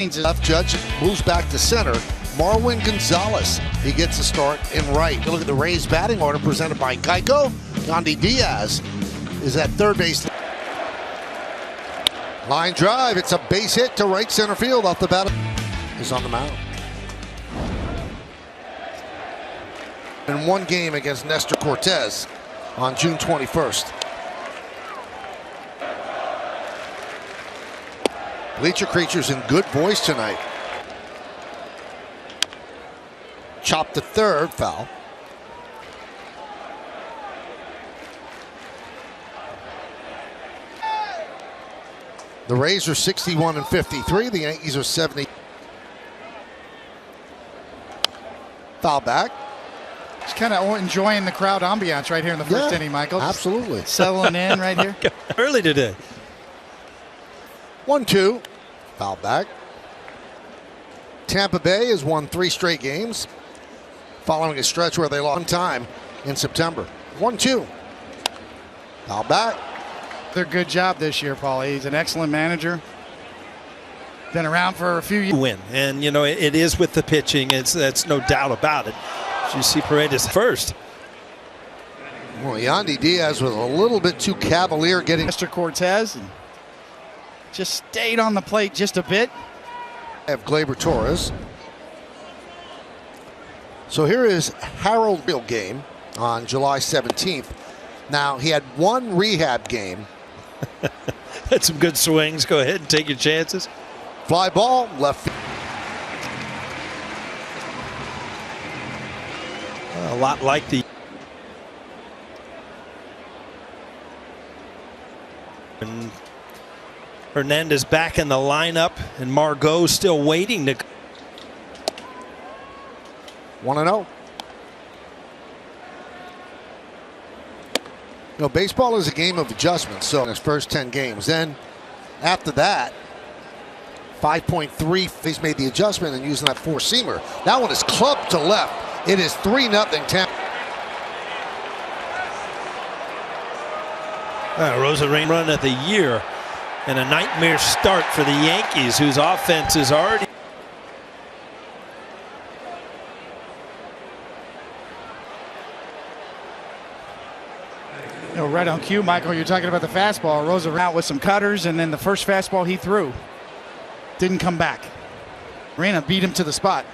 Left. Judge moves back to center. Marwin Gonzalez, he gets a start in right. Look at the Rays batting order presented by Geico. Yandy Diaz is at third base. Line drive, it's a base hit to right center field off the bat. Is on the mound. In one game against Nestor Cortez on June 21st. Bleacher Creature's in good voice tonight. Chopped to third, foul. The Rays are 61 and 53. The Yankees are 70. Foul back. Just kind of enjoying the crowd ambiance right here in the first inning, Michael. Absolutely. Settling in right here. Early today. 1-2. Foul back. Tampa Bay has won 3 straight games following a stretch where they lost one time in September. 1-2. Foul back. They're good job this year, Paul. He's an excellent manager. Been around for a few years. Win, and you know it is with the pitching. That's no doubt about it. You see Paredes first. Well, Yandy Diaz was a little bit too cavalier getting. Mr. Cortez and just stayed on the plate just a bit. Have Gleyber Torres. So here is Harold Bill game on July 17th. Now he had one rehab game. Had some good swings. Go ahead and take your chances. Fly ball, left field. A lot like the. And Hernandez back in the lineup, and Margot still waiting to. 1-0. You know, baseball is a game of adjustments. So in his first 10 games, then after that, 5.3. He's made the adjustment and using that four-seamer. That one is clubbed to left. It is 3-0 Tampa. Rosarena run of the year, and a nightmare start for the Yankees, whose offense is already. You know, right on cue, Michael, you're talking about the fastball. Rosa out with some cutters, and then the first fastball he threw didn't come back. Reyna beat him to the spot.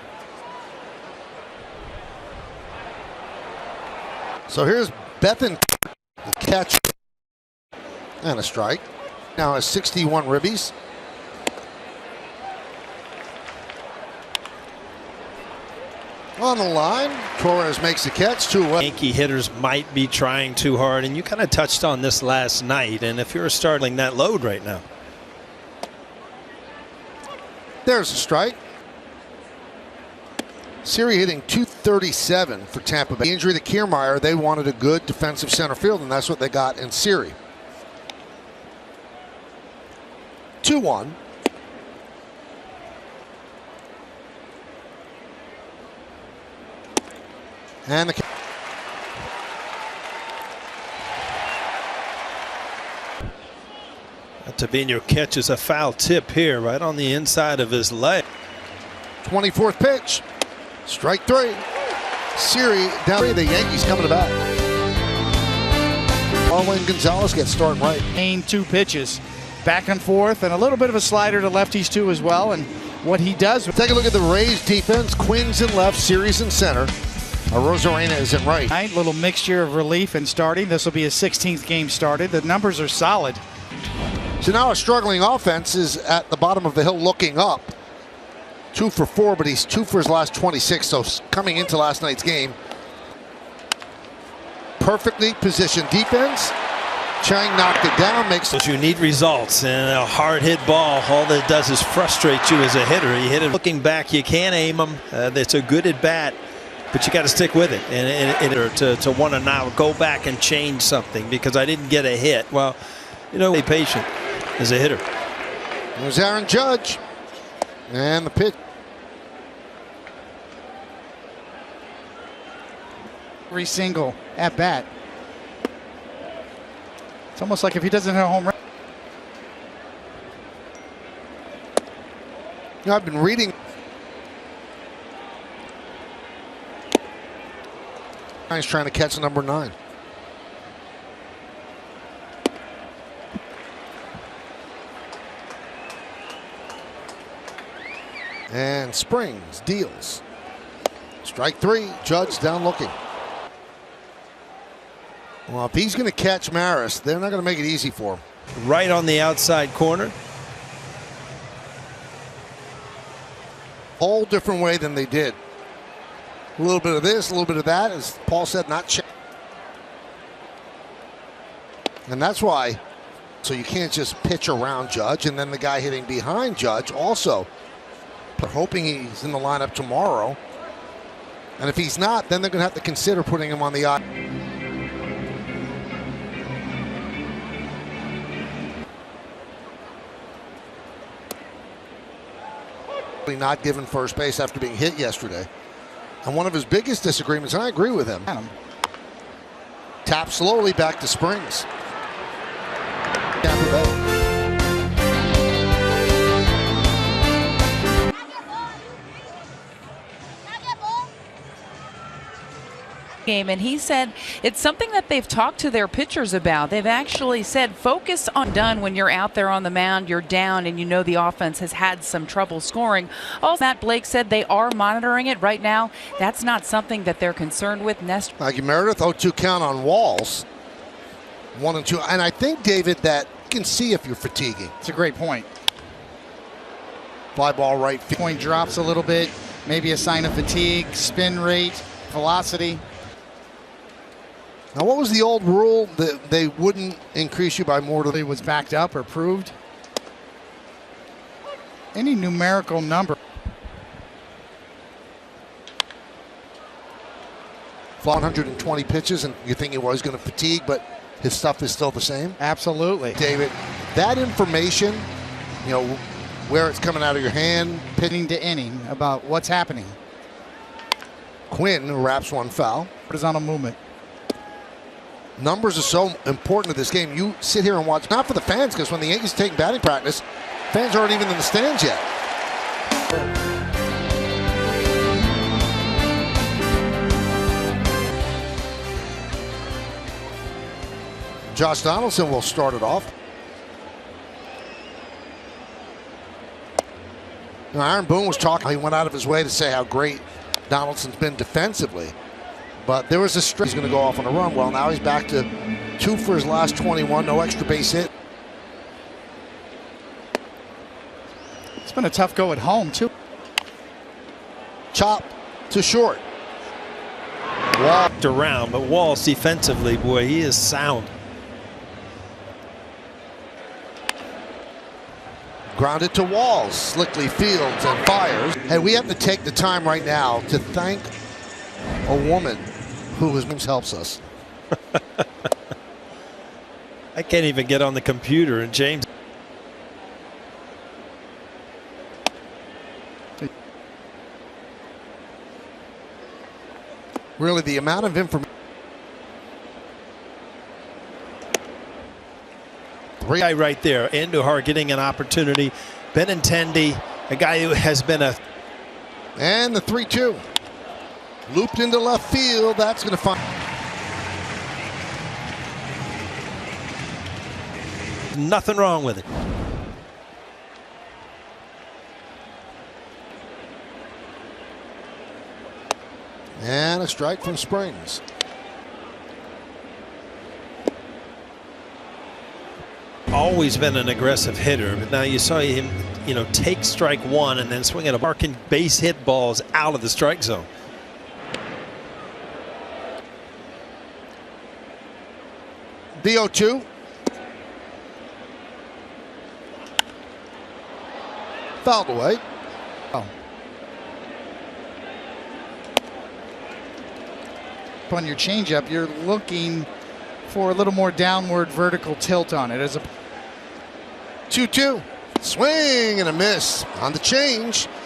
So here's Bethan, the catch, and a strike. Now has 61 ribbies. On the line, Torres makes the catch. 2-1. Yankee hitters might be trying too hard, and you kind of touched on this last night. And if you're starting that load right now, there's a strike. Siri hitting .237 for Tampa Bay. The injury to Kiermaier, they wanted a good defensive center field, and that's what they got in Siri. 2-1. And the Tavino catches a foul tip here right on the inside of his leg. 24th pitch. Strike 3. Siri down. The Yankees coming to bat. Marwin Gonzalez gets starting right. 2 pitches. Back and forth, and a little bit of a slider to lefties too as well. And what he does. Take a look at the Rays defense. Quinn's in left, Siri's in center. Rosarena is in right. Little mixture of relief and starting. This will be his 16th game started. The numbers are solid. So now a struggling offense is at the bottom of the hill looking up. 2 for 4, but he's 2 for his last 26. So coming into last night's game, perfectly positioned defense. Chang knocked it down. Makes it. You need results, and a hard hit ball, all that it does is frustrate you as a hitter. You hit it looking back, you can't aim them. It's a good at bat, but you got to stick with it and to want to now go back and change something because I didn't get a hit. Well, you know, be patient as a hitter. There's Aaron Judge, and the pitch. Every single at bat. It's almost like if he doesn't hit a home run. You know, I've been reading. He's trying to catch number 9. And Springs deals. Strike 3. Judge down looking. Well, if he's going to catch Maris, they're not going to make it easy for him. Right on the outside corner. Whole different way than they did. A little bit of this, a little bit of that, as Paul said, not check. And that's why, so you can't just pitch around Judge, and then the guy hitting behind Judge also. They're hoping he's in the lineup tomorrow. And if he's not, then they're going to have to consider putting him on the IL. Not given first base after being hit yesterday. And one of his biggest disagreements, and I agree with him. Tap slowly back to Springs. Tampa Bay. Game, and he said it's something that they've talked to their pitchers about. They've actually said focus on done when you're out there on the mound, you're down, and you know the offense has had some trouble scoring. Also, Matt Blake said they are monitoring it right now. That's not something that they're concerned with. Like Meredith, 0-2 count on Walls. 1-2, and I think, David, that you can see if you're fatiguing. It's a great point. Fly ball right field. Point drops a little bit, maybe a sign of fatigue, spin rate, velocity. Now, what was the old rule that they wouldn't increase you by more than It was backed up or proved. Any numerical number. 120 pitches, and you think he was going to fatigue, but his stuff is still the same? Absolutely. David, that information, you know, where it's coming out of your hand, Pitching to inning about what's happening. Quinn wraps one foul. Horizontal movement. Numbers are so important to this game. You sit here and watch, not for the fans, because when the Yankees take batting practice, fans aren't even in the stands yet. Josh Donaldson will start it off. Now, Aaron Boone was talking. He went out of his way to say how great Donaldson's been defensively. But there was a stretch. He's going to go off on a run. Well, now he's back to 2 for his last 21. No extra base hit. It's been a tough go at home, too. Chop to short. Walked around, but Walls defensively, boy, he is sound. Grounded to Walls. Slickly fields and fires. Hey, we have to take the time right now to thank a woman who helps us. I can't even get on the computer, and James. Really, the amount of information. Guy right there, Andujar getting an opportunity. Benintendi, a guy who has been a. And the 3-2. Looped into left field. That's going to find. Nothing wrong with it. And a strike from Springs. Always been an aggressive hitter, but now you saw him, you know, take strike 1 and then swing at a barking base hit balls out of the strike zone. The 0-2. Fouled away. Oh. On your changeup, you're looking for a little more downward vertical tilt on it. As a 2-2. Swing and a miss on the change.